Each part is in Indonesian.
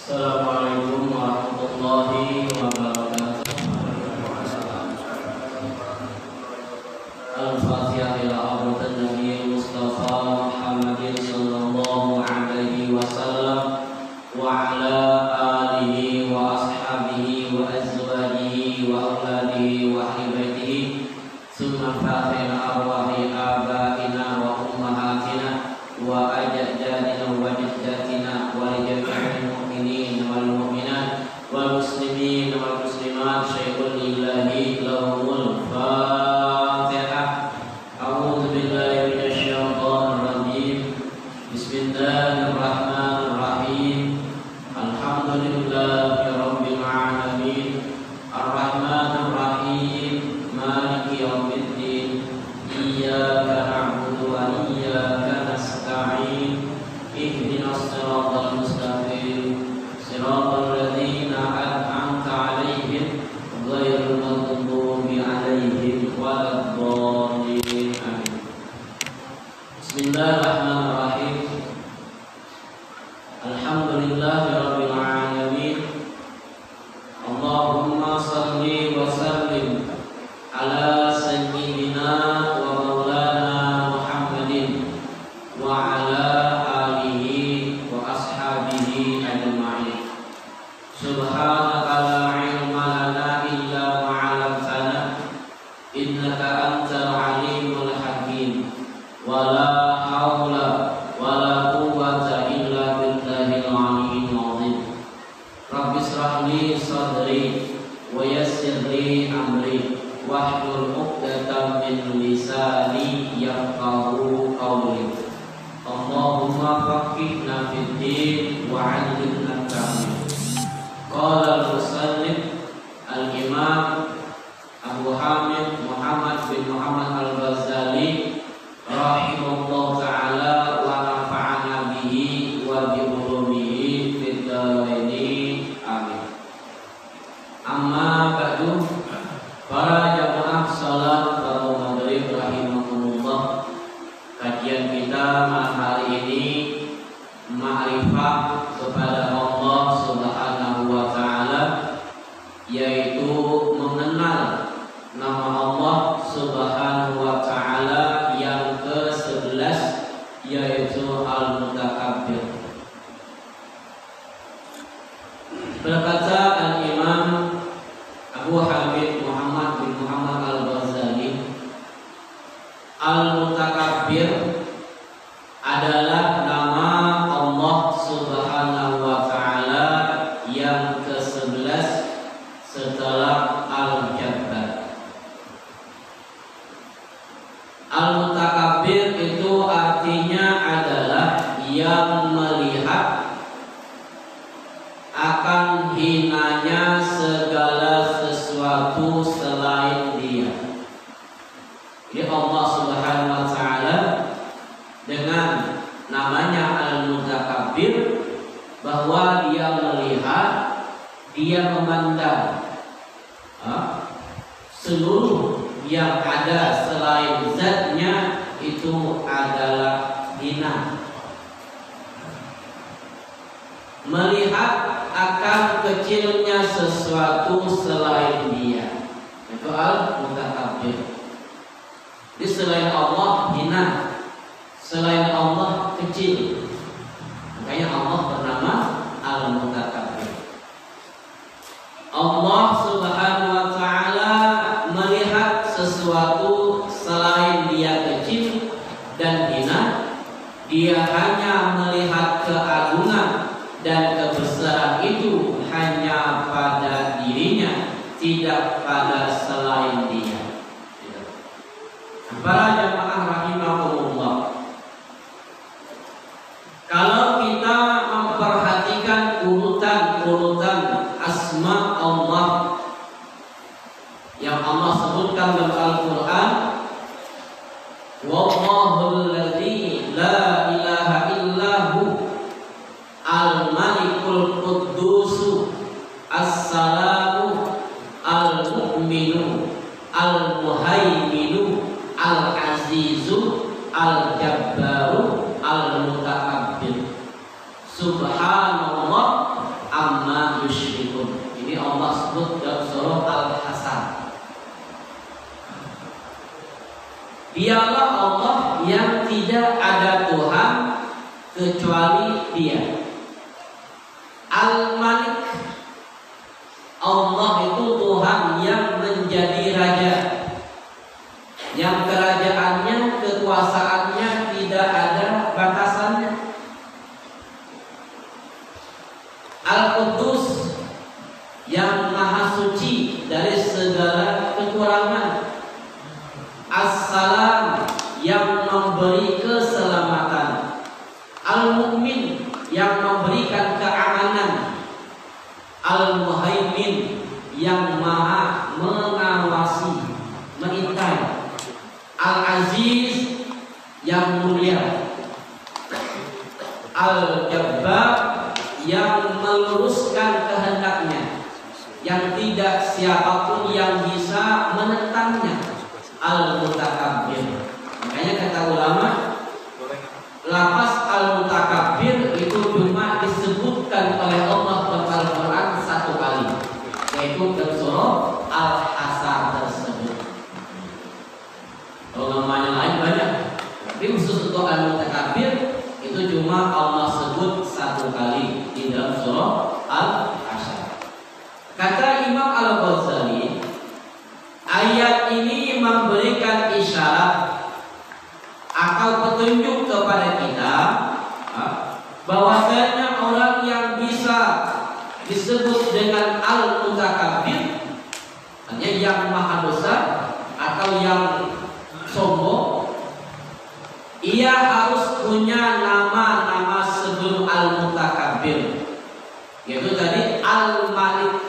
Assalamualaikum warahmatullahi wabarakatuh. Al-Fatihah ila hadratin Nabi Mustafa Muhammadin sallallahu alaihi wasallam wa ala alihi wa ashabihi wa azwajihi wa auladihi wa ahli baitihi summa fathil arwahi abaina wa ummahatina wa ajdadina wa jaddatina wa jami'il mu'minin wal mu'minat wal muslimin wal muslimat syaikhul lillahi lahumul fatihah. A'udzu billahi minasy syaithanir rajim. Bismillahirrahmanirrahim. Alhamdulillahi rabbil alamin. Arrahmanir rahim. Maliki yaumiddin. Iyyaka na'budu wa iyyaka nasta'in. Ihdinas siratal mustaqim. Siratal ladzina an'amta 'alaihim ghairil maghdubi 'alaihim waladdallin. Amin. Bismillahirrahmanirrahim. Alhamdulillahirabbil alamin. Allahumma shalli wa sallim ala sayyidina wa maulana Muhammadin wa ala alihi wa ashabihi ajma'in. Subhanaka la ilma lana illa ma 'allamtana innaka antal alimul hakim. Wa la haula wa la quwwata illa billahil aliyyil azim. Rabbi shrah li sadri wa yassir li amri wahlul 'uqdatam min lisani yafqahu qawli. Allahumma faqihna fid din wa 'allimna at-ta'wil. Qala al-musannif al-imam Abu Hamid Muhammad bin Muhammad al-Ghazali rahimahullah ta'ala wa nafa'ana bihi wa bi ulumihi fid dharaini. Amin. Amma ba'du, para jamaah salat fardu maghrib rahimakumullah. Kajian kita malam hari ini ma'rifah kepada Allah Subhanahu wa ta'ala, yaitu mengenal nama Allah Subhanahu wa ta'ala yang ke-11, yaitu Al-Mutakabbir. Berkata Al-Imam Abu Hamid Muhammad bin Muhammad al-Ghazali, Al-Mutakabbir adalah nama Allah Subhanahu wa ta'ala yang ke-11 setelah Al-Jabbar. Al-Mutakabbir itu artinya adalah yang melihat akan hinanya segala sesuatu selain Dia. Jadi Allah Subhanahu wa ta'ala dengan namanya Al-Mutakabbir, bahwa Dia melihat, Dia memandang seluruh yang ada selain zatnya itu adalah hina. Melihat akan kecilnya sesuatu selain Dia, itu Al-Mutakabbir. Jadi selain Allah hina, selain Allah kecil. Makanya Allah bernama Al-Mutakabbir. Allah Subhanahu wa ta'ala melihat sesuatu selain Dia kecil dan hina. Dia hanya melihat keagungan dan kebesaran itu hanya pada dirinya, tidak pada selain Dia. Para jamaah rahimahumullah, kalau kita memperhatikan urutan asma Allah yang Allah sebutkan dalam Al-Quran, Wallahul ladzi la ilaha illahu al-malikul quddusu as-salamu al-mu'minu al-muhaiminu al-azizu al-jabbaru al-mutakabbir. Subhanallah Dialah Allah yang tidak ada Tuhan kecuali Dia. Al-Malik, Allah itu Tuhan yang menjadi raja, yang kerajaannya, kekuasaannya tidak ada batasannya. Al-Quddus, yang maha suci dari segala kekurangan. As-Salam, yang memberi keselamatan. Al-Mu'min, yang memberikan keamanan. Al-Muhaimin, yang maha mengawasi, mengintai. Al-Aziz, yang mulia. Al-Jabbar, yang meluruskan kehendaknya, yang tidak siapapun yang bisa menentangnya. Al-Mutakabbir. Makanya kata ulama, lafaz Al-Mutakabbir itu cuma disebutkan oleh Allah dalam Al-Quran satu kali, yaitu dalam surah Al-Hasr tersebut. Kalau namanya lain banyak, tapi khusus untuk Al-Mutakabbir itu cuma Allah sebut satu kali di dalam surah Al-Hasr. Kata Imam Al-Ghazali, ayat ini memberikan isyarat atau petunjuk kepada kita bahwasanya orang yang bisa disebut dengan Al-Mutakabbir, hanya yang maha besar atau yang sombong, ia harus punya nama-nama sebelum Al-Mutakabbir, yaitu tadi Al-Malik,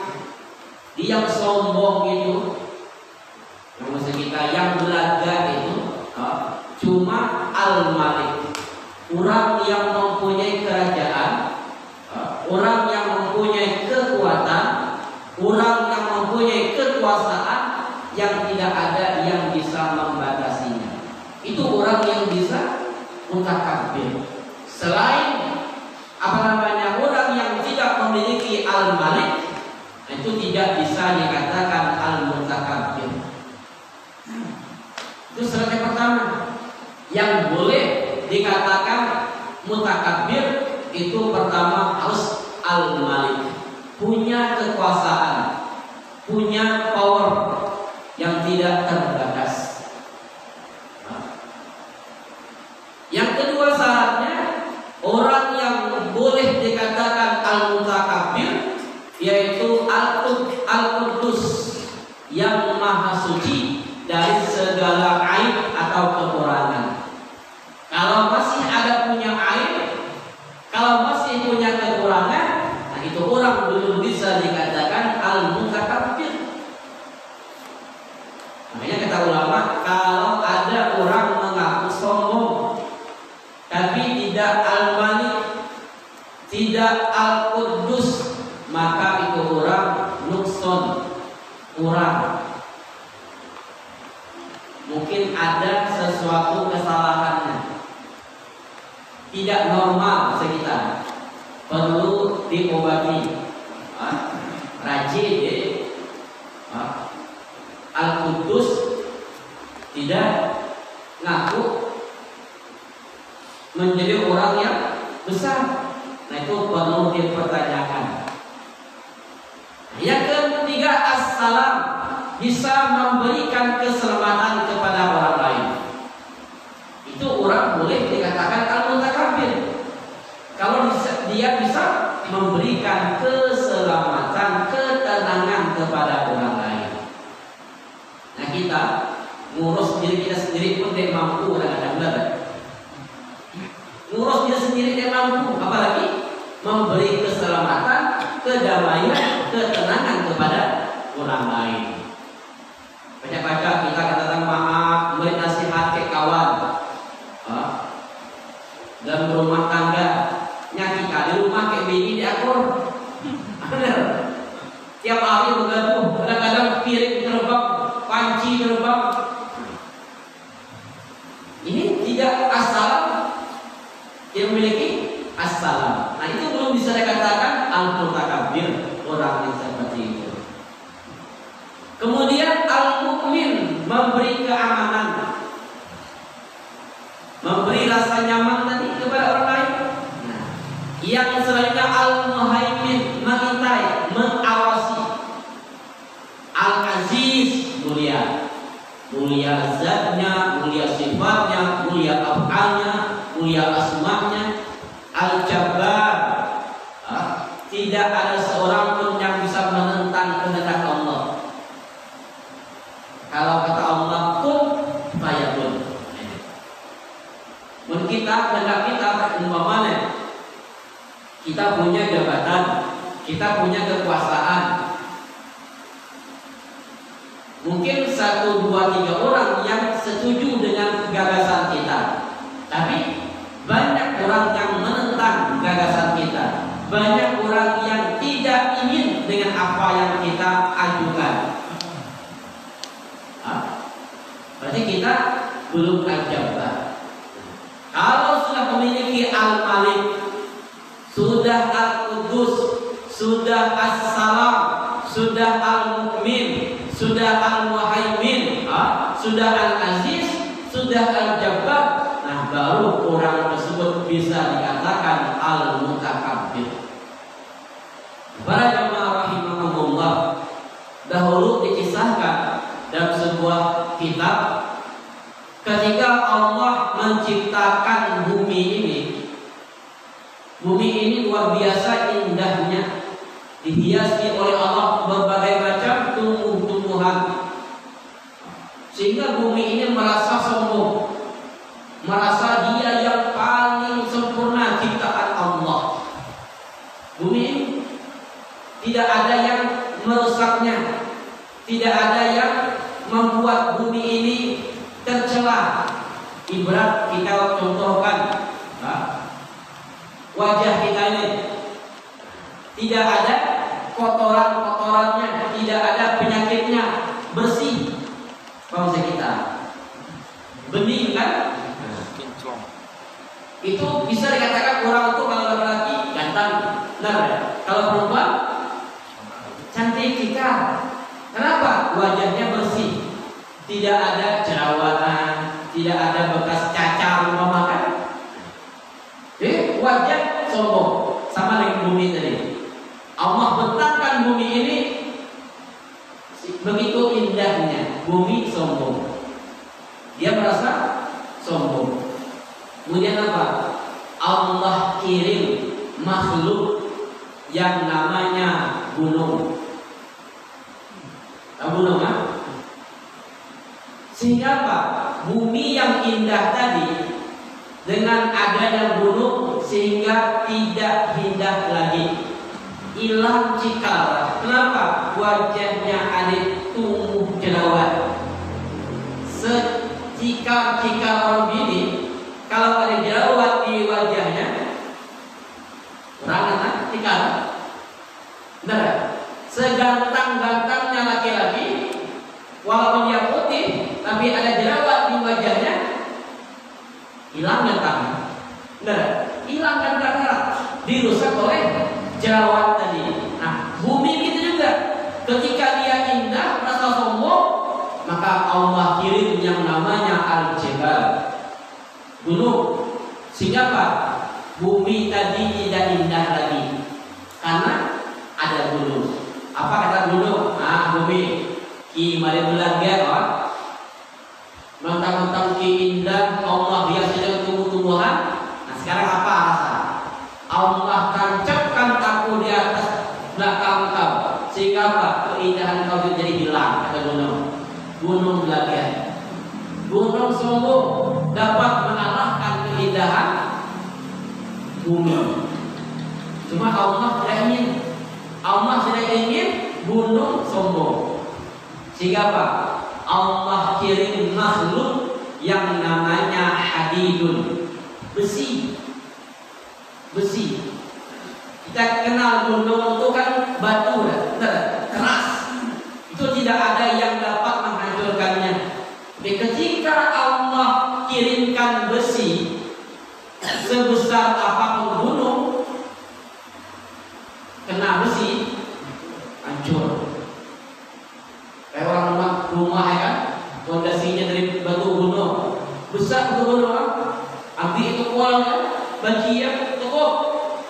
dia yang sombong itu, yang maksud kita yang belaga itu cuma Al-Malik, orang yang mempunyai kerajaan, orang yang mempunyai kekuatan, orang yang mempunyai kekuasaan yang tidak ada yang bisa membatasinya. Itu orang yang bisa mutakabbir. Selain orang yang tidak memiliki Al-Malik, itu tidak bisa dikatakan Al-Mutakabbir. Itu syarat yang pertama. Yang boleh dikatakan mutakabbir itu pertama harus Al-Malik, punya kekuasaan, punya power yang tidak terbatas. Yang kedua syaratnya, orang yang boleh dikatakan Al-Mutakabbir yaitu Al-Quddus, yang maha suci dari segala aib atau kekurangan. Kalau masih ada punya aib, kalau masih punya kekurangan, nah itu orang belum bisa dikatakan Al-Mutakabbir. Makanya kata ulama, kalau ada orang mengaku sombong tapi tidak Al-Malik, tidak Al-Quddus, maka itu orang nukson, kurang. Mungkin ada sesuatu kesalahannya, tidak normal sekitar, perlu diobati. Rajin ya. Al-Quddus tidak ngaku menjadi orang yang besar, nah itu perlu dipertanyakan. Yang ketiga, As-Salam, bisa memberikan keselamatan kepada orang lain. Itu orang boleh dikatakan Al-Mutakabbir kalau dia bisa memberikan keselamatan, ketenangan kepada orang lain. Nah kita ngurus diri kita sendiri pun tidak mampu, kadang-kadang ngurus diri sendiri tidak mampu, apalagi memberi keselamatan, kedamaian, ketenangan kepada orang lain. Baca-baca kita katakan maaf, beri nasihat ke kawan, dalam rumah tangga, nyaki di rumah kayak bini diakur. Tiap hari bergaduh, kadang-kadang piring terbang, panci terbang. Ini tidak As-Salam, yang memiliki As-Salam. Nah itu belum bisa dikatakan Al-Mutakabbir, orang yang seperti itu. Kemudian Al-Mu'min, memberi keamanan. rasa nyaman tadi kepada orang lain. Nah, yang selanjutnya al-muhaimin, mengintai, mengawasi. Al-aziz, mulia. Mulia zatnya, mulia sifatnya, mulia af'alnya, mulia asma'nya. Al-jabbar, tidak ada seorang pun yang bisa menentang kehendak Allah. Kalau kata Allah kun fayakun. Mungkin kita kehendak kita umpamanya kita punya jabatan, kita punya kekuasaan. Mungkin 1, 2, 3 orang yang setuju dengan gagasan kita, tapi banyak orang yang menentang gagasan kita. Banyak orang yang tidak ingin dengan apa yang kita ajukan. Berarti kita belum al-jabbar. Kalau sudah memiliki al-malik, sudah al-qudus, sudah as-salam, sudah al-mu'min, sudah al-muhaimin, sudah al-aziz, sudah al-jabbar, nah baru orang tersebut bisa dikatakan al-mutakabbir. Para jemaah rahimahumullah, dahulu dikisahkan dalam sebuah kitab ketika Allah menciptakan bumi ini. Bumi ini luar biasa indahnya, dihiasi oleh Allah berbagai macam tumbuh-tumbuhan, sehingga bumi ini merasa sombong, merasa dia yang paling sempurna ciptaan Allah. Bumi ini tidak ada yang merusaknya, tidak ada yang membuat bumi ini tercela. Ibarat kita contohkan wajah kita ini, tidak ada kotoran-kotorannya, tidak ada penyakitnya, bersih. Bangsa kita bening kan? Itu bisa dikatakan orang itu kalau laki-laki ganteng, benar ya? Kalau perempuan cantik kita. Kenapa? Wajahnya bersih, tidak ada jerawatan, tidak ada bekas cacar memakan. Wajah sombong, sama dengan bumi tadi. Allah bentangkan bumi ini begitu indahnya, bumi sombong. Dia merasa sombong. Kemudian apa? Allah kirim makhluk yang namanya gunung. Tahu gunung kan? Sehingga apa? Bumi yang indah tadi dengan adanya gunung sehingga tidak indah lagi, hilang cikal. Kenapa? Wajahnya ada tumbuh jerawat. Secikal-cikal orang ini, kalau ada jerawat di wajahnya, orang anak cikal. Benar? Segantang-gantangnya laki-laki, walaupun dia putih, tapi ada jerawat di wajahnya, hilang gantangnya. Benar? Hilang gantangnya, dirusak oleh jerawat tadi. Nah, bumi itu juga, ketika dia indah, rasa sombong, maka Allah kirim yang namanya al-jabal, gunung. Sehingga apa? Bumi tadi tidak indah lagi karena ada gunung. Apa kata gunung? Nah, bumi ki mari belanja kan? Mentang-mentang ki indah, Allah hiasi dengan tumbuh-tumbuhan. Nah, sekarang apa rasa? Allah tancapkan aku di atas belakang kau, sehingga apa? Keindahan kau itu jadi hilang. Kata gunung. Gunung belanja. Gunung sombong dapat mengalahkan keindahan bumi. Cuma Allah tidak ingin. Allah tidak ingin gunung sombong. Sehingga apa? Allah kirim makhluk yang namanya hadidun, besi. Besi. Kita kenal gunung itu kan batu, keras. Itu tidak ada yang dapat menghancurkannya. Tapi ketika Allah kirimkan besi sebesar apapun gunung, kena besi, hancur. Kayak orang rumah ya kan, fondasinya dari batu gunung, besar batu gunung, hampir Abi itu kualnya, bagian cukup,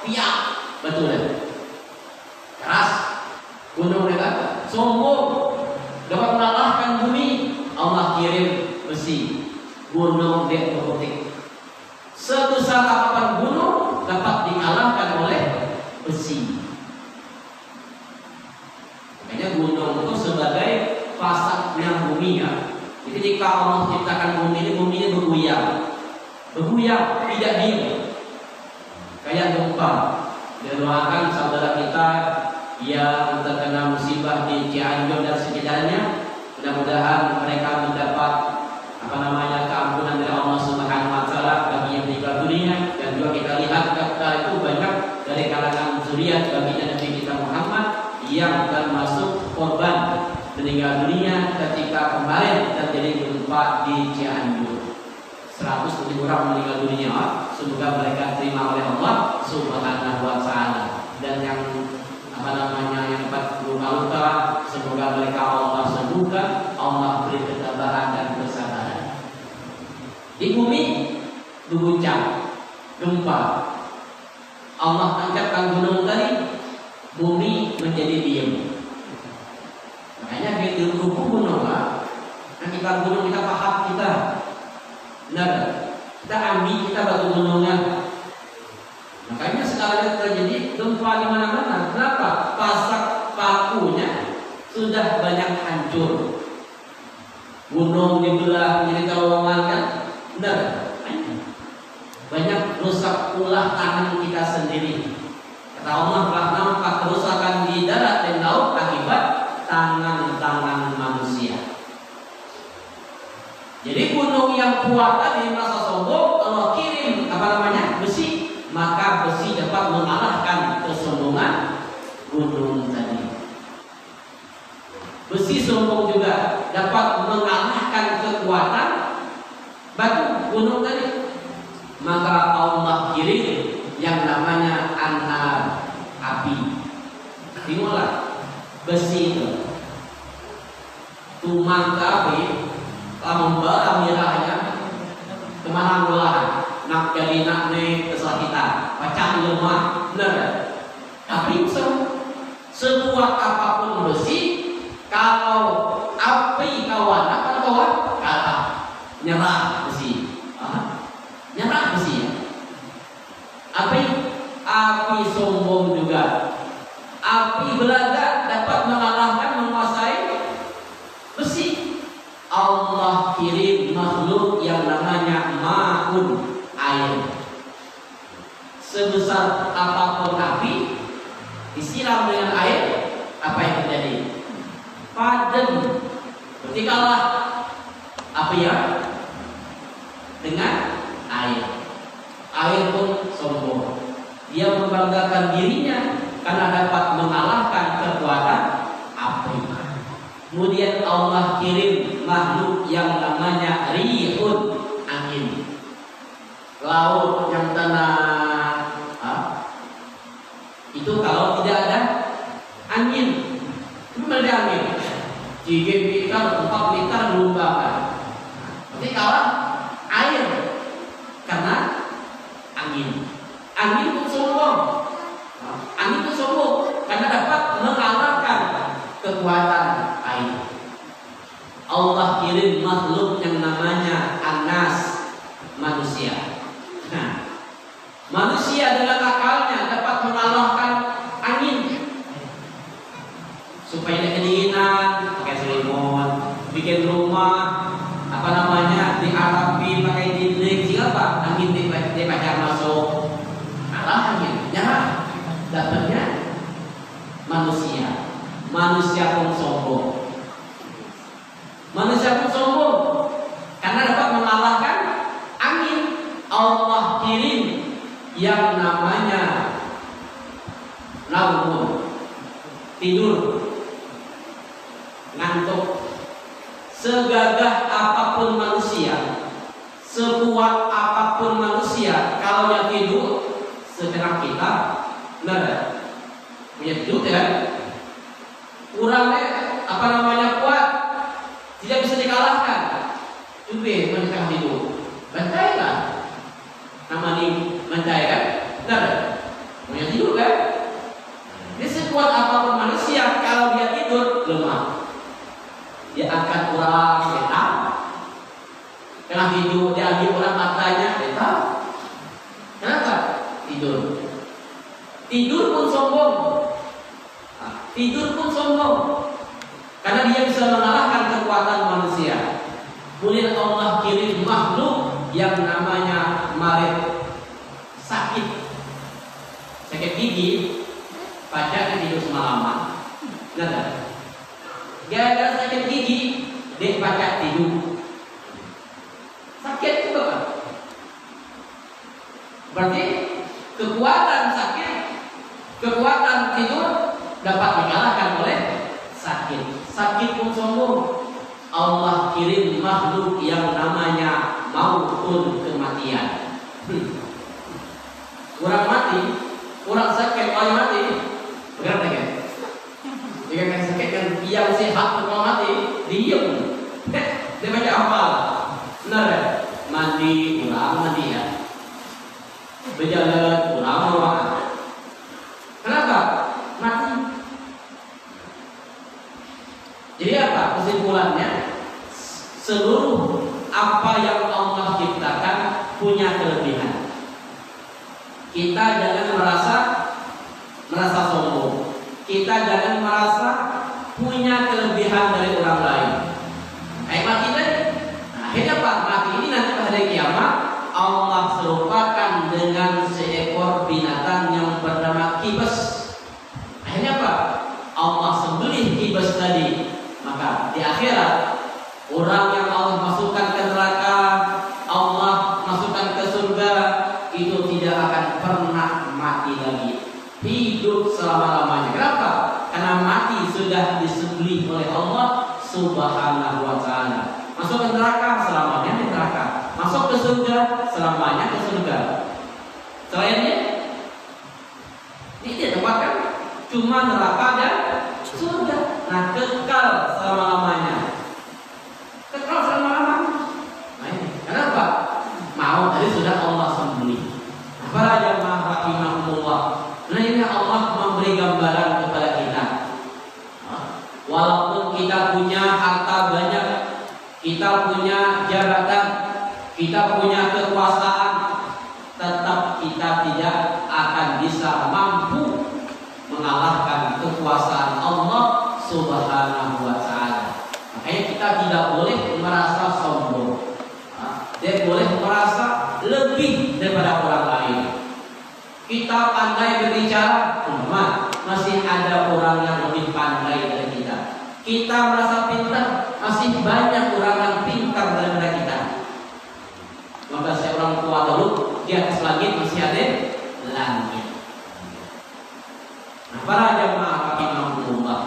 piak, betul ya. Keras, gunung mereka, sombong, dapat mengalahkan bumi. Allah kirim besi, gunung dia berkutik. Sebesar apapun gunung dapat dikalahkan oleh besi. Makanya gunung itu sebagai fasadnya bumi ya. Jadi ketika Allah ciptakan bumi ini bergoyang, tidak diam. Kayak gempa. Dan doakan saudara kita yang terkena musibah di Cianjur dan sekitarnya, mudah-mudahan mereka mendapat keampunan dari Allah Subhanahu wa taala bagi yang meninggal dunia. Dan juga kita lihat kata itu banyak dari kalangan zuriat baginda Nabi kita Muhammad yang termasuk korban meninggal dunia ketika kemarin terjadi gempa di Cianjur. 100 lebih orang meninggal dunia. Semoga mereka terima oleh Allah Subhanahu wa taala. Dan yang yang dapat luka-luka, semoga mereka Allah sembuhkan, Allah beri ketabahan dan kesabaran. Di bumi berguncang, gempa. Allah angkatkan gunung tadi, bumi menjadi diam. Makanya di rubuh gunung lah. Kan kita gunung kita paham kita. Benar. Kita ambil kita batu gunungnya. Makanya sekarang terjadi gempa di mana-mana. Kenapa? Pasak pakunya sudah banyak hancur. Gunung dibelah menjadi terowongan kan? Benar. Banyak rusak ulah tangan kita sendiri. Kata Allah telah nampak kerusakan di darat dan laut akibat tangan-tangan manusia. Jadi gunung yang kuat tadi merasa sombong, Allah kirim besi, maka besi dapat mengalahkan kesombongan gunung tadi. Besi sombong juga dapat mengalahkan kekuatan batu gunung tadi. Maka Allah kirim yang namanya anar, api. Dimulai besi itu tumang ke api, tambah mirahnya kemana belahan, nak jadi nak nih kesal kita, pecah lemah, benar? Tapi sekuat apapun besi, kalau api kawan, apa kawan? Kata nyerah besi, nyerah besi ya. Api sombong juga. Api belaga dapat mengalahkan, menguasai besi. Allah kirim makhluk yang namanya ma'un, air. Sebesar apapun api disiram dengan air, apa yang terjadi? Padam. Berarti kalah api ya dengan air. Air pun sombong. Dia membanggakan dirinya karena dapat mengalahkan kekuatan api. Kemudian Allah kirim makhluk yang namanya rihun, angin. Laut yang tenang. Itu kalau tidak ada angin, itu ada angin. 3 meter, 4 meter berubah. Berarti kalah air karena angin. Angin itu sombong. Angin itu sombong karena dapat mengalahkan kekuatan air. Allah kirim makhluk yang namanya Anas, manusia. Nah, manusia dengan akalnya dapat mengalahkan angin. Supaya tidak kedinginan, pakai selimut, bikin rumah, diarapi pakai dinding, siapa? Angin dipacar masuk. Kalah angin, nyerah. Dapatnya manusia. Manusia pun sombong. Manusia pun sombong karena dapat mengalahkan angin. Allah kirim yang namanya naumun, tidur, ngantuk. Segagah apapun manusia, sekuat apapun manusia, kalau yang tidur sekarang kita, benar, punya tidur ya, kurangnya kuat, tidak bisa dikalahkan. Coba menikah tidur, bantailah. Mencai kan? Benar? Punya tidur kan? Dia sekuat apapun manusia, kalau dia tidur lemah. Dia akan kurang, dia tahu. Tengah tidur, dia ambil orang matanya, dia tahu. Kenapa? Tidur. Tidur pun sombong. Tidur pun sombong. Karena dia bisa mengalahkan kekuatan manusia. Kemudian Allah kirim makhluk yang namanya marid, sakit gigi, pacarnya tidur semalaman. Benar? Gara-gara sakit gigi, dia pacak tidur. Sakit itu apa? Berarti kekuatan sakit, kekuatan tidur dapat dikalahkan oleh sakit. Sakit pun sombong. Allah kirim makhluk yang namanya mautun, kematian. Orang mati, orang sakit, orang mati, benar tak? Jika sakit kan yang sehat orang mati, diam. Dia baca apa? Benar ya? Mandi, ulang mandi ya. Berjalan, ulang. Kenapa? Mati. Jadi apa kesimpulannya? Seluruh apa yang Allah ciptakan punya kelebihan. Kita jangan merasa sombong. Kita jangan merasa punya kelebihan dari orang lain. Kayak mati tadi. Nah, akhirnya apa? Mati ini nanti pada hari kiamat Allah serupakan dengan seekor binatang yang bernama kibas. Akhirnya apa? Allah sembelih kibas tadi. Maka di akhirat orang yang Allah masukkan ke neraka, Allah masukkan ke surga, itu tidak akan pernah mati lagi, hidup selama-lamanya. Kenapa? Karena mati sudah disembelih oleh Allah Subhanahu wa ta'ala. Masuk ke neraka, selamanya di neraka. Masuk ke surga, selamanya ke surga. Selainnya ini dia tempatkan cuma neraka dan surga. Nah, kekal selama-lamanya. Kekal selama-lamanya. Nah, ini kenapa? Mau tadi sudah Allah sembelih. Para jamaah rahimahumullah. Nah, ini Allah memberi gambaran kepada kita. Walaupun kita punya harta banyak, kita punya jabatan, kita punya kekuasaan, tetap kita tidak akan bisa mampu mengalahkan kekuasaan Allah Subhanahu wa ta'ala. Makanya kita tidak boleh merasa sombong. Dia boleh merasa lebih daripada orang lain. Kita pandai berbicara, masih ada orang yang lebih pandai dari kita. Kita merasa pintar, masih banyak orang yang pintar daripada kita. Maka seorang tua dulu di atas langit masih ada langit. Nah, para jamaah rahimahumullah.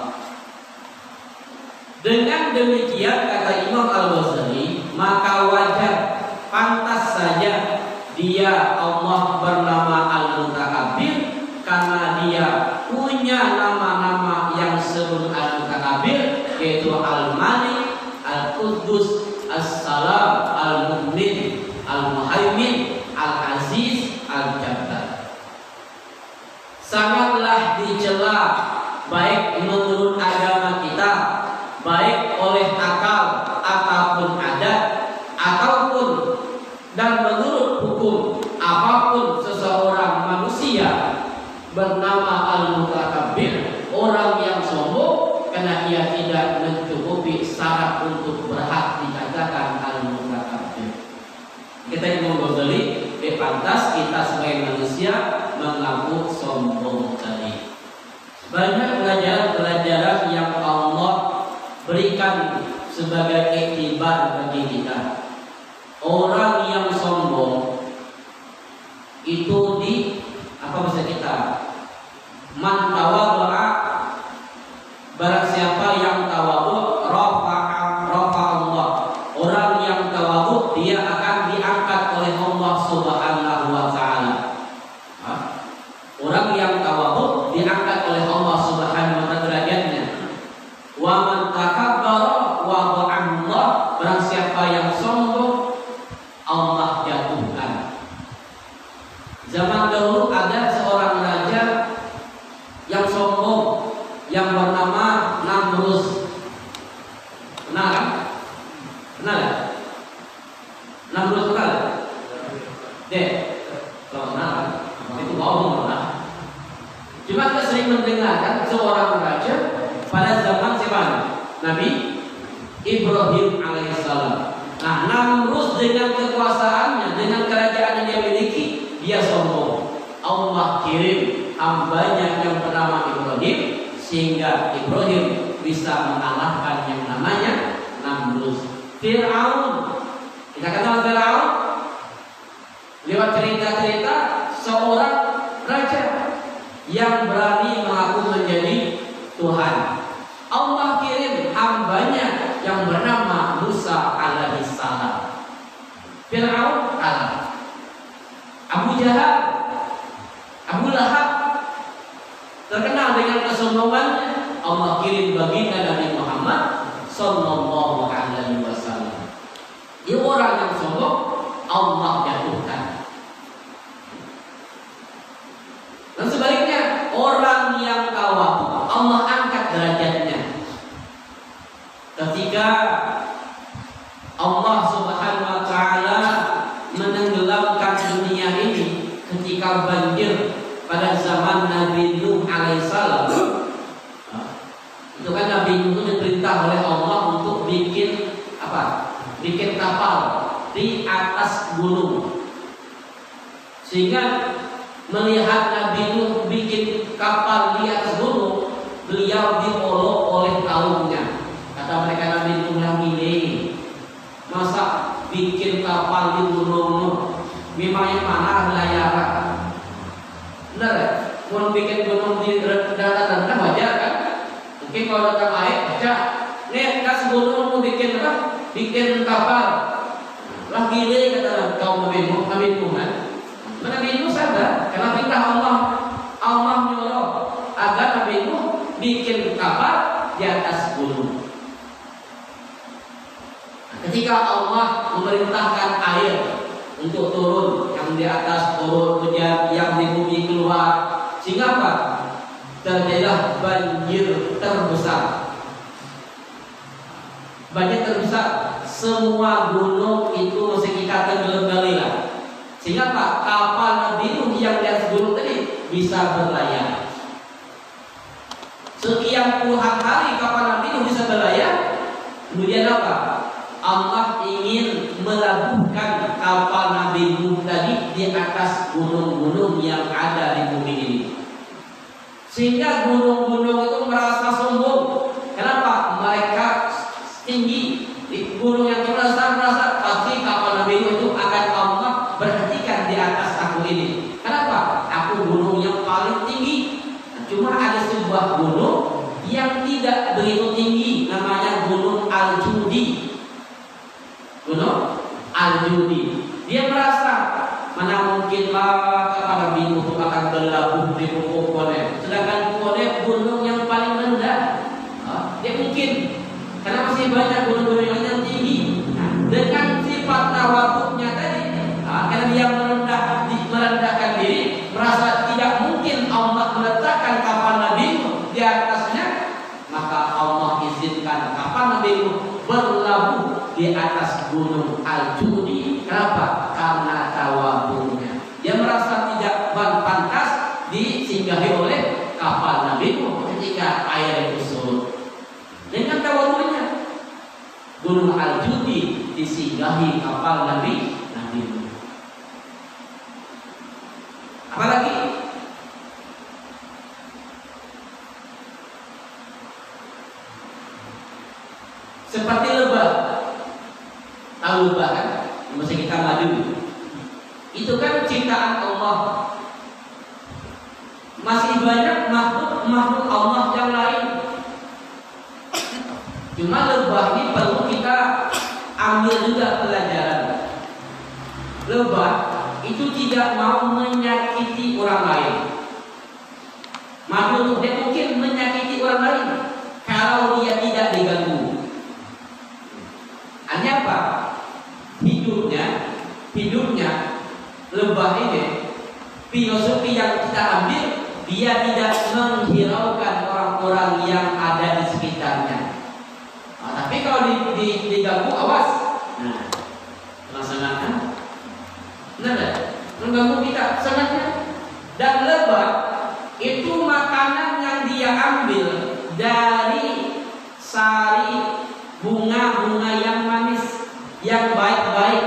Dengan demikian kata Imam Al-Ghazali, maka wajar, pantas saja dia Allah bernama Al-Mutakabbir karena dia punya nama-nama yang sebut Al-Mutakabbir, yaitu Al-Malik, Al-Quddus, As-Salam, Al-Mu'min, Al-Muhaimin, Al-Aziz, Al-Jabbar. Sangatlah dicela baik menurut agama kita, baik oleh akal ataupun adat ataupun dan menurut hukum apapun seseorang manusia bernama Al-Mutakabbir, orang yang sombong karena ia tidak mencukupi syarat untuk berhak dikatakan Al-Mutakabbir. Kita Imam Ghazali, pantas kita sebagai manusia mengaku sombong tadi. Banyak pelajaran yang Allah berikan sebagai iktibar bagi kita. Orang yang sombong itu apa bisa kita? Man tawadhu'a, barang siapa yang tawadhu rafa'a Allah. Orang yang tawadhu dia akan diangkat oleh Allah Subhanahu wa ta'ala. Orang yang tawadhu diangkat oleh Allah Subhanahu wa ta'ala derajatnya. Wa man takabbara wa Allah, barang siapa yang sombong Allah Deh, kalau kenal, itu ngomong lah. Cuma kita sering mendengarkan seorang raja pada zaman siapa? Nabi Ibrahim alaihissalam. Nah, Namrud dengan kekuasaannya, dengan kerajaan yang dia miliki, dia sombong. Allah kirim hambanya yang bernama Ibrahim, sehingga Ibrahim bisa mengalahkan yang namanya Namrud. Fir'aun, kita kenal Fir'aun lewat cerita-cerita seorang raja yang berani mengaku menjadi Tuhan. Allah kirim hambanya yang bernama Musa alaihissalam. Fir'aun kalah. Abu Jahal, Abu Lahab terkenal dengan kesombongannya. Allah kirim baginda Nabi Muhammad sallallahu alaihi wasallam. Dia orang yang sombong, Allah jatuhkan. Dan sebaliknya, orang yang tawadu, Allah angkat derajatnya. Ketika Allah Subhanahu wa taala menenggelamkan dunia ini ketika banjir pada zaman Nabi Nuh alaihissalam, itu kan Nabi Nuh diperintah oleh Allah untuk bikin apa? Bikin kapal di atas gunung. Sehingga melihat Nabi Nuh bikin kapal di atas gunung, beliau diolok oleh kaumnya. Kata mereka, Nabi Nuh yang ini masa bikin kapal di gunung, memangnya mana layar? Benar ya? Mau bikin gunung di dataran rendah wajar kan? Mungkin kalau datang air, baca, nih kas gunung mau bikin apa? Bikin kapal. Lah gile kata kaum Nabi Nuh kan? Nabi Nuh sadar karena perintah Allah nyuruh agar Nabi Nuh bikin kapal di atas gunung. Ketika Allah memerintahkan air untuk turun, yang di atas turun, hujan, yang di bumi keluar, sehingga apa? Terjadilah banjir terbesar. Banjir terbesar, semua gunung itu mesti kita tenggelam-tenggelam. Sehingga apa? Kapal Nabi Nuh yang di atas gunung tadi bisa berlayar. Sekian puluhan hari kapal Nabi Nuh bisa berlayar. Kemudian apa? Allah ingin melabuhkan kapal Nabi Nuh tadi di atas gunung-gunung yang ada di bumi ini. Sehingga gunung-gunung itu merasa sombong. Kenapa? Mereka tinggi. Di gunung yang merasa pasti kapal Nabi Nuh itu akan Allah berhentikan di atas aku ini. Kenapa? Aku gunung yang paling tinggi. Cuma ada sebuah gunung yang tidak begitu tinggi, namanya Gunung Al-Judi. Gunung Al-Judi. Dia merasa mana mungkinlah kapal Nabi Nuh akan berlabuh di pokok Konep. Sedangkan Konep gunung yang paling rendah. Dia mungkin karena masih banyak gunung-gunung yang tinggi. Dengan sifat tawaduknya tadi, karena dia merendahkan diri, merasa tidak mungkin Allah meletakkan kapal Nabi Nuh di atasnya, maka Allah izinkan kapal Nabi Nuh berlabuh di atas Gunung Al-Judi. Kenapa? Karena tawaduknya. Dia merasa tidak pantas disinggahi oleh kapal Nabi Nuh ketika air itu surut. Dengan tawaduknya, Gunung Al-Judi disinggahi kapal Nabi Nuh. Apalagi seperti lebah. Tahu lebah kan? Mesti kita madu. Itu kan ciptaan Allah. Masih banyak makhluk Allah yang lain. Cuma lebah ini perlu kita ambil juga pelajaran. Lebah itu tidak mau menyakiti orang lain. Makhluk dia mungkin menyakiti orang lain kalau dia tidak diganggu. Artinya apa? Hidupnya lebah ini, filosofi yang kita ambil, dia tidak menghiraukan orang-orang yang ada di sekitarnya. Tapi kalau diganggu, awas. Nah, laksanakan. Benar tak? Mengganggu kita sangatnya. Dan lebah itu makanan yang dia ambil dari sari bunga-bunga yang manis, yang baik-baik,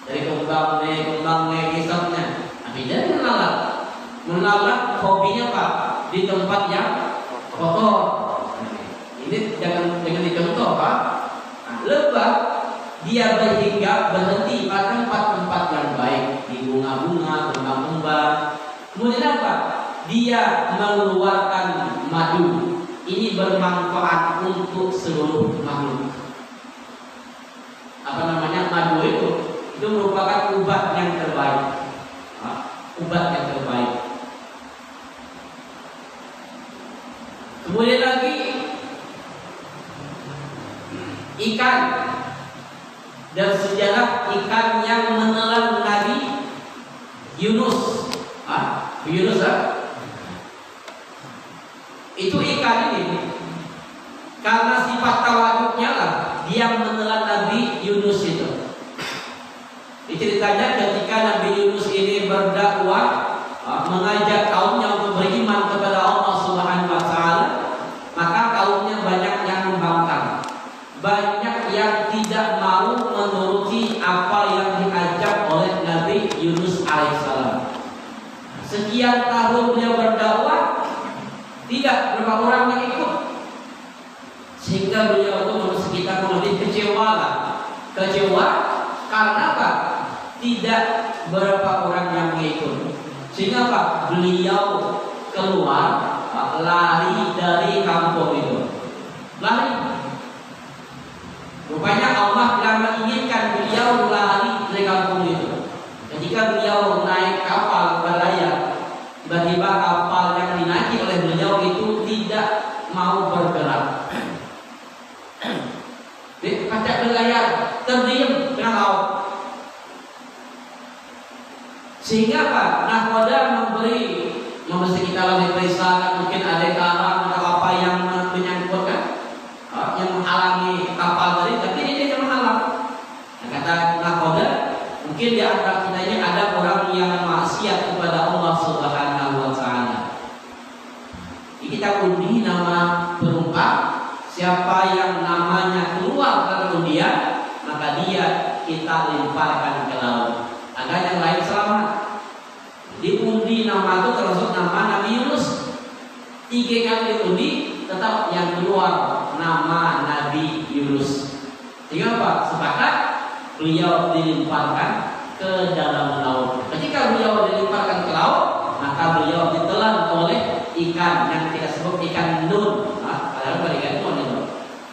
dari kembang kisahnya. Tapi dari melalat hobinya Pak di tempat yang kotor. Ini jangan dicontoh Pak. Lebah dia berhenti pada tempat-tempat yang baik, di bunga-bunga, kembang-kembang. Kemudian apa? Dia mengeluarkan madu. Ini bermanfaat untuk seluruh makhluk. Apa namanya madu itu? Itu merupakan obat yang terbaik. Obat yang terbaik. Kemudian lagi ikan. Dan sejarah ikan yang menelan Nabi Yunus. Yunus itu ikan ini karena sifat tawaduknya lah dia menelan Nabi Yunus itu. Ceritanya ketika Nabi Yunus ini berdakwah mengajak kaumnya untuk beriman kepada Allah Subhanahu wa taala, maka kaumnya banyak yang membangkang. Banyak yang tidak mau menuruti apa yang diajak oleh Nabi Yunus alaihissalam. Sekian tahun beliau berdakwah, tidak berapa orang yang ikut, sehingga beliau itu sekitar lebih kecewa karena apa? Tidak berapa orang yang mengikut, sehingga apa? Beliau keluar lari dari kampung itu, lari. Rupanya Allah yang menginginkan beliau lari dari kampung itu. Ketika beliau naik kapal berlayar, tiba-tiba kapal yang dinaiki oleh beliau itu tidak mau bergerak. Kaca berlayar terdiam tengah laut. Sehingga apa? Nahkoda memberi kita lebih perisahan, mungkin ada karang atau apa yang menyangkutkan, yang menghalangi kapal tadi, tapi ini yang menghalang. Kata nahkoda, mungkin di antara kita ini ada orang yang maksiat kepada Allah Subhanahu wa taala. Kita undi nama penumpang, siapa yang namanya keluar dari undian, maka dia kita lemparkan ke laut agar yang lain selamat. Diundi nama itu termasuk nama Nabi Yunus. 3 kali diundi, tetap yang keluar nama Nabi Yunus. Sehingga apa? Sepakat beliau dilemparkan ke dalam laut. Ketika beliau dilemparkan ke laut, maka beliau ditelan oleh ikan yang kita sebut ikan nun. Padahal bukan ikan nun itu.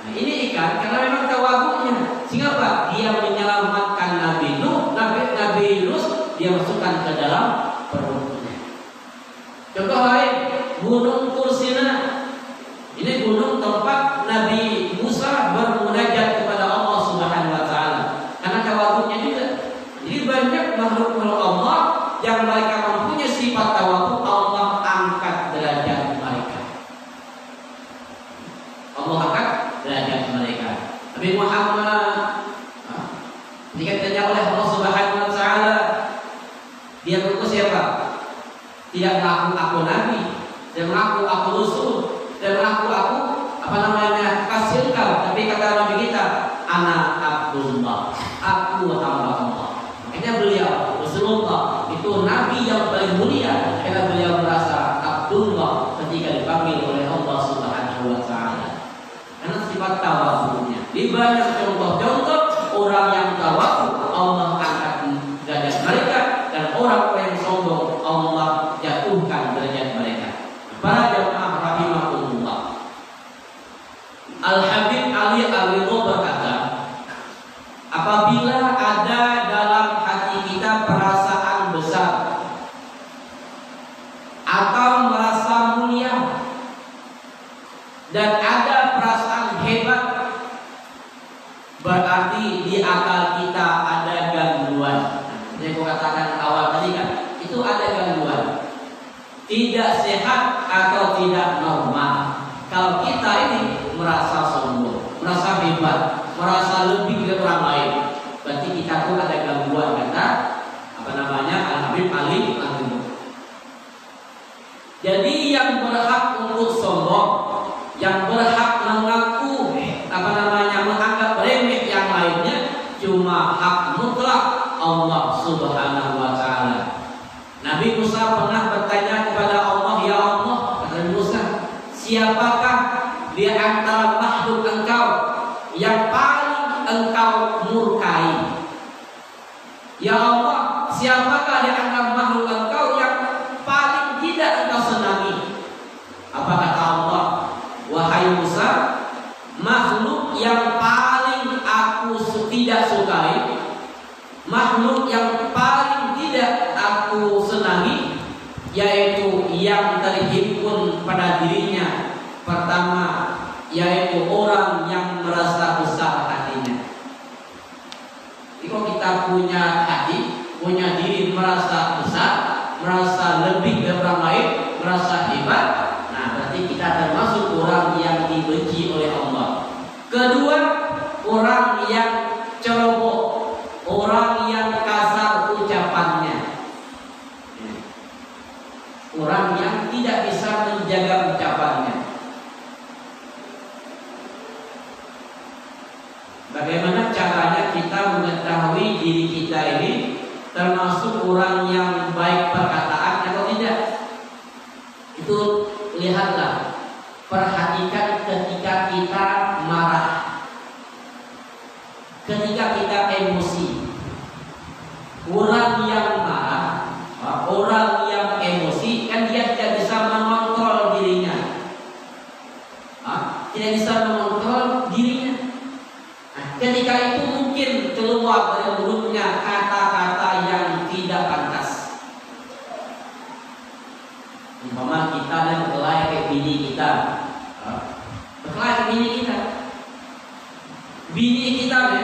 Nah, ini ikan karena memang tawaduknya. Sehingga apa? Dia menyelamatkan Nabi Nuh, Nabi Yunus, dia masukkan ke dalam perutnya. Contoh lain, Gunung Tursina. Ini gunung tempat Nabi Musa bermunajat kepada Allah Subhanahu wa taala. Karena tawaduknya juga. Jadi banyak makhluk-makhluk Allah yang mereka mempunyai sifat tawaduk, Allah angkat derajat mereka. Allah angkat derajat mereka. Nabi Muhammad dikatakan oleh Allah Subhanahu wa taala, dia mengaku siapa? Tidak mengaku aku nabi, dia mengaku aku rasul, dia mengaku aku apa namanya kasih kau, tapi kata Nabi kita, ana Abdullah, aku hamba Allah. Makanya beliau Rasulullah itu nabi yang paling mulia karena beliau merasa Abdullah ketika dipanggil oleh Allah Subhanahu wa taala. Karena sifat tawaduknya. Di banyak contoh-contoh orang yang tawaduk Allah angkat derajat mereka, dan orang yang sombong Allah jatuhkan derajat mereka. Para jamaah rahimahumullah. Al-Habib Ali Al-Ridho berkata, apabila ada dalam hati kita perasaan besar atau merasa mulia dan ada perasaan hebat, berarti di akal kita ada gangguan. Yang saya katakan awal tadi kan, itu ada gangguan, tidak sehat atau tidak normal. Kalau kita ini merasa sombong, merasa hebat, merasa lebih dari orang lain, berarti kita tuh ada gangguan, kata apa Habib Ali Al-Gumuk. Jadi yang berhak untuk sombong, yang berhak mengaku menganggap remeh yang lainnya, cuma hak mutlak Allah Subhanahu wa Ta'ala. Nabi Musa pernah bertanya kepada Allah, "Ya Allah," kata Musa, "siapakah di antara makhluk engkau yang paling engkau murkai?" Ya Allah, siapakah di antara makhluk engkau yang paling tidak engkau senangi? Apa kata Allah? "Wahai Musa, makhluk yang paling aku tidak sukai, makhluk yang paling tidak aku senangi, yaitu yang terhimpun pada dirinya. Pertama, yaitu orang yang merasa besar hatinya." Jadi kalau kita punya hati, punya diri merasa besar, merasa lebih dari orang lain, merasa hebat, nah berarti kita termasuk orang yang dibenci oleh Allah. Kedua, orang yang ceroboh, orang yang kasar ucapannya, orang yang tidak bisa menjaga ucapannya. Bagaimana caranya kita mengetahui diri kita ini termasuk orang yang baik perkataan atau tidak? Itu lihatlah, perhatikan ketika kita marah, ketika kita emosi. Orang yang marah, orang yang emosi, kan dia tidak bisa mengontrol dirinya, tidak bisa mengontrol dirinya. Ketika itu mungkin keluar dari mulutnya kata-kata yang tidak pantas. Umpama kita dan berkelahi ke bini kita, berkelahi ke bini kita, ya,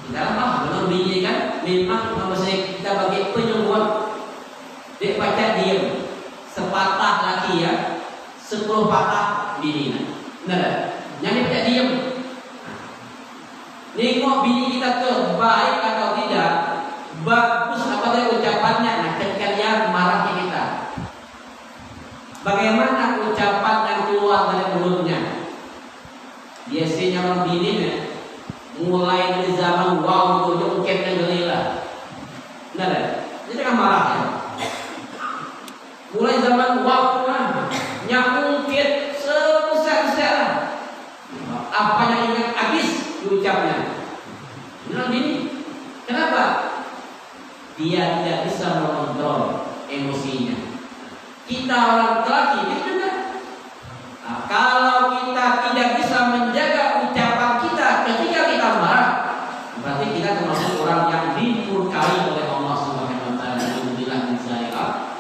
kita paham benar bini kan, memang maksudnya kita bagi penyembuhan. Dia baca diam, sepatah laki ya, 10 patah bini. Benar? Jangan baca diam. Nengok bini kita ke baik atau tidak, bagus apa tadi ucapannya. Nah, ketika dia marah kita, bagaimana ucapan yang keluar dari mulutnya? Biasanya orang bini mulai dari zaman wow jongket dan gelila, benar ya? Jadi kan marah ya. Mulai zaman wow nyangkit sebesar-besar, apa yang ingat habis diucapnya. Benar bini? Kenapa? Dia tidak bisa mengontrol emosinya. Kita orang laki itu juga. Nah, kalau kita tidak bisa menjaga ucapan kita ketika kita marah, berarti kita termasuk orang yang dimurkai oleh Allah Subhanahu wa Ta'ala. Alhamdulillah min zalika.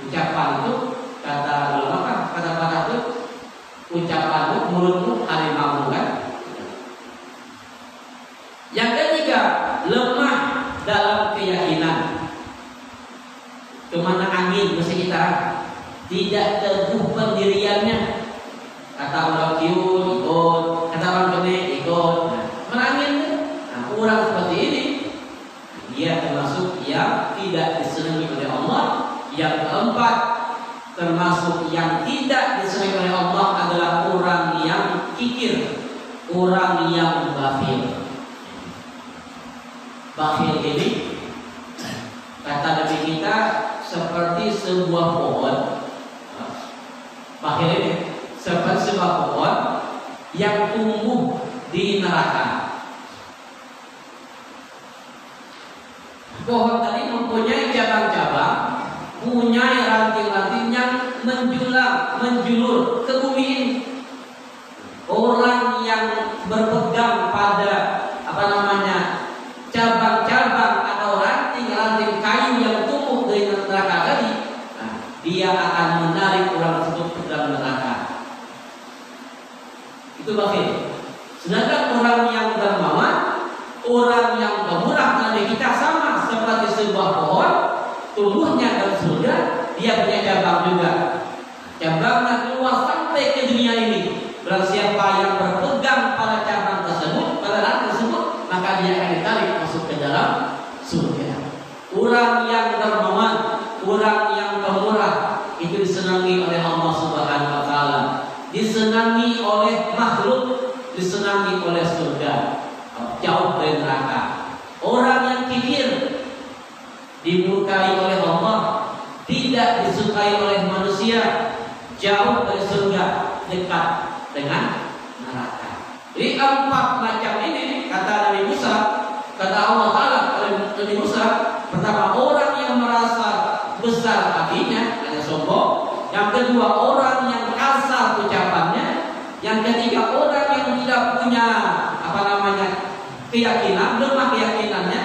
Ucapan itu kata ulama kan, kata-kata itu ucapanmu, mulutmu harimau kan. Yang ketiga, lemah dalam keyakinan. Kemana angin mesti kita, tidak teguh pendiriannya. Kata orang kiun ikut, kata orang kene ikut. Kemana angin? Nah, orang seperti ini, dia termasuk yang tidak disenangi oleh Allah. Yang keempat, termasuk yang tidak disenangi oleh Allah adalah orang yang kikir, orang yang bakhil. Bakhil ini kata Nabi kita seperti sebuah pohon. Bakhil ini seperti sebuah pohon yang tumbuh di neraka. Pohon tadi mempunyai cabang-cabang, punya ranting-ranting yang menjulur ke bumi ini. Orang yang berpegang pada cabang-cabang atau ranting-ranting kayu yang tumbuh dari neraka tadi, dia akan menarik orang tersebut ke dalam neraka. Itu bakhil. Sedangkan orang yang dermawan, orang yang pemurah Nabi kita sama seperti sebuah pohon, tumbuhnya dalam surga, dia punya cabang juga. Cabangnya keluar sampai ke dunia ini. Barang siapa yang berpegang pada cabang tersebut, pada ranting tersebut, maka dia akan ditarik masuk ke dalam surga. orang yang dermawan, orang yang pemurah, itu disenangi oleh Allah Subhanahu wa taala, disenangi oleh makhluk, disenangi oleh surga, jauh dari neraka. Orang yang kikir dimurkai oleh Allah, tidak disukai oleh manusia, jauh dari surga, dekat dengan neraka. Jadi 4 macam ini kata Nabi Musa, kata Allah Ta'ala oleh Nabi Musa. Pertama, orang yang merasa besar hatinya, ada sombong. Yang kedua, orang yang kasar ucapannya. Yang ketiga, orang yang tidak punya keyakinan, lemah keyakinannya,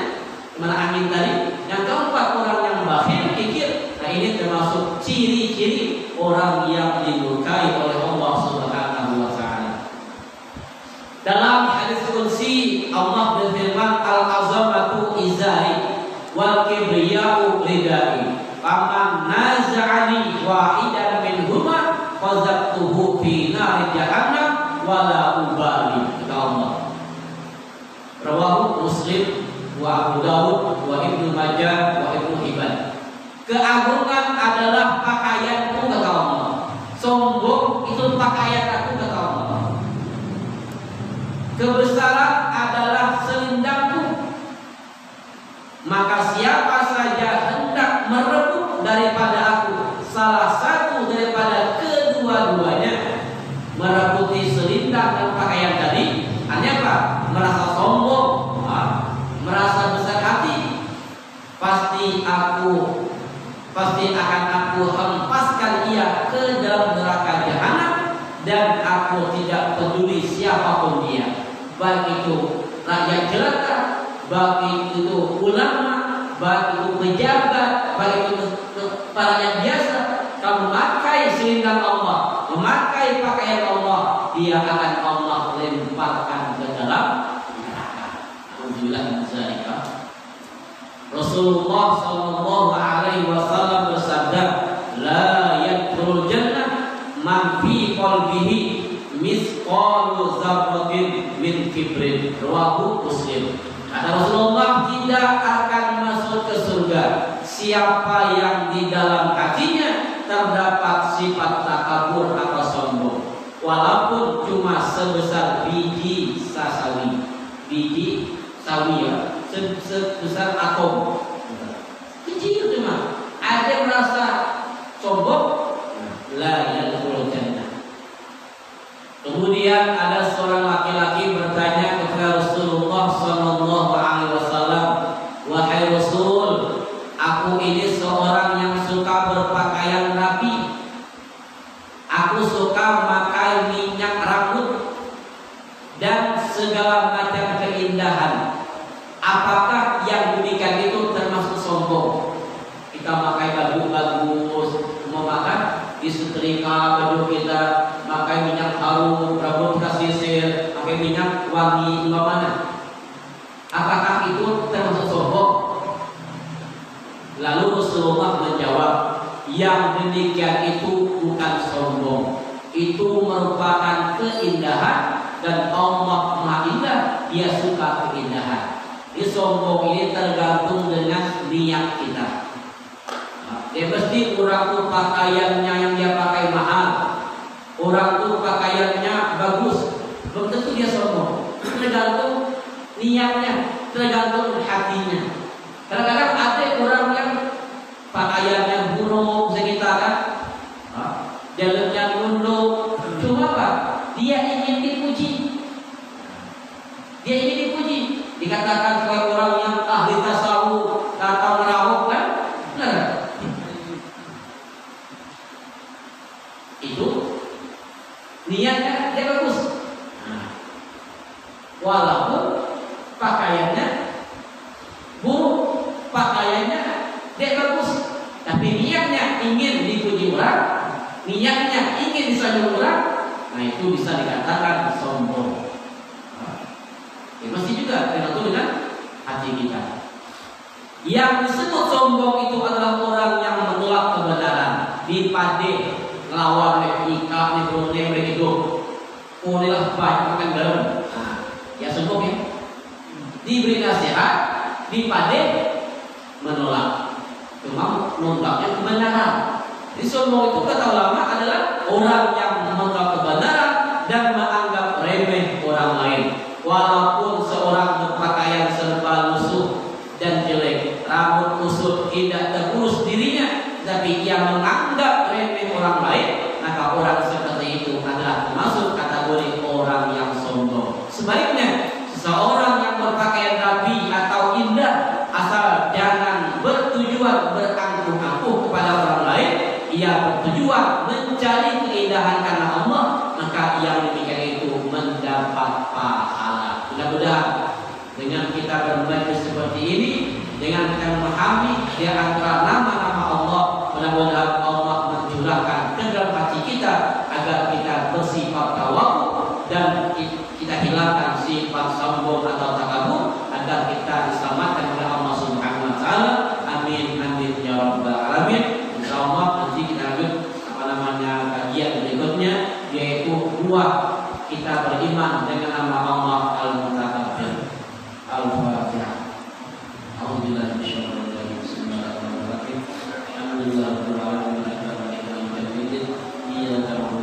mana angin tadi. Yang keempat, orang yang bakhil, kikir. Nah, ini termasuk ciri-ciri orang yang dimurkai oleh Allah Subhanahu wa taala. Dalam hadis qudsi Allah berfirman, al-azamatu izari wal kibriya'u ridai. Faman naza'ani wahidan minhuma fazabtuhu fi nari jahannam wala ubali. Kata Allah. Rawahu Muslim wa Abu Dawud wa Ibnu Majah wa Ibnu Hibban. Keagungan adalah pakaianku, kata Allah. Sombong itu pakaian aku, kata Allah. Kebesaran adalah selendangku. Maka siapa saja hendak merebut daripada aku salah satu daripada kedua-duanya, merebuti selendang dan pakaian tadi, hanya apa? Merasa sombong, merasa besar hati, pasti akan aku hempaskan ia ke dalam neraka jahanam, dan aku tidak peduli siapapun dia, baik itu rakyat jelata, baik itu ulama, baik itu pejabat, baik itu para yang biasa. Kamu memakai selendang Allah, memakai pakaian Allah, dia akan Allah lemparkan ke dalam neraka. Alhamdulillah min zalika. Rasulullah sallallahu alaihi wasallam bersabda, la yadkhulul jannah man fi qalbihi misqalu dzarratin min kibrin. Rawahu Muslim. Kata Rasulullah, tidak akan masuk ke surga siapa yang di dalam hatinya terdapat sifat takabur atau sombong, walaupun cuma sebesar biji sawi, ya, sebesar atom, kecil cuma. Ada yang merasa sombong, la yadkhulul jannah. Kemudian ada seorang laki-laki bertanya kepada Rasulullah sallallahu alaihi wasallam, wahai Rasul, aku ini seorang yang suka berpakaian rapi, aku suka memakai minyak rambut dan segala macam keindahan. Apakah yang demikian itu termasuk sombong? Kita pakai baju bagus, mau makan disetrika baju kita, pakai minyak harum, rambut kita sisir, pakai minyak wangi, mana? Apakah itu termasuk sombong? Lalu Rasulullah menjawab, yang demikian itu bukan sombong, itu merupakan keindahan, dan Allah Maha Indah, Dia suka keindahan. Di sombong ini tergantung dengan niat kita. Dia mesti orang tuh pakaiannya yang dia pakai mahal, orang tuh pakaiannya bagus, belum tentu dia sombong. Tergantung niatnya, tergantung hatinya. Kadang-kadang ada orang yang pakaiannya buruk sekitar kan, jalannya nunduk, cuma apa? Dia ingin dipuji, dia ingin dipuji. Dikatakan sebagai orang yang ahli tasawuf, kata merawat kan, benar? Itu niatnya dia bagus, walaupun pakaiannya buruk, pakaiannya dia bagus, tapi niatnya ingin dipuji orang, niatnya ingin disanjung orang, nah itu bisa dikatakan sombong. Ya, mesti juga tergantung dengan hati kita. Yang disebut sombong itu adalah orang yang menolak kebenaran, dipade ngelawan nikah nih begitu, bolehlah banyak makan garam, ya sombong ya. Diberi nasihat, dipade menolak, cuma menolaknya kebenaran. Jadi sombong itu kata ulama adalah orang yang menolak kebenaran dan menganggap remeh orang lain. Walaupun seorang berpakaian serba lusuh dan jelek, rambut kusut, tidak terurus dirinya, tapi ia menganggap remeh orang lain, maka orang seperti itu adalah termasuk kategori orang yang sombong. Sebaliknya, seseorang yang berpakaian rapi atau indah, asal jangan bertujuan berangkuh-angkuh kepada orang lain, ia bertujuan mencari keindahan karena Allah, maka yang demikian itu mendapat pahala. Mudah-mudahan dengan kita berbagi seperti ini, dengan kita memahami di antara nama-nama Allah, mudah-mudahan Allah mencurahkan ke dalam hati kita agar kita bersifat tawakal dan kita hilangkan sifat sombong atau takabur, agar kita diselamatkan oleh Allah Subhanahu wa taala. Amin amin ya rabbal alamin. Insyaallah nanti kita lanjut kajian berikutnya, yaitu buah kita beriman dengan nama Allah Al-Mutakabbir. Al-Fatihah. A'udzubillahi minasyaitonir rajim. Bismillahirrahmanirrahim. Alhamdulillahirabbil alamin. Iyyaka na'budu wa iyyaka nasta'in.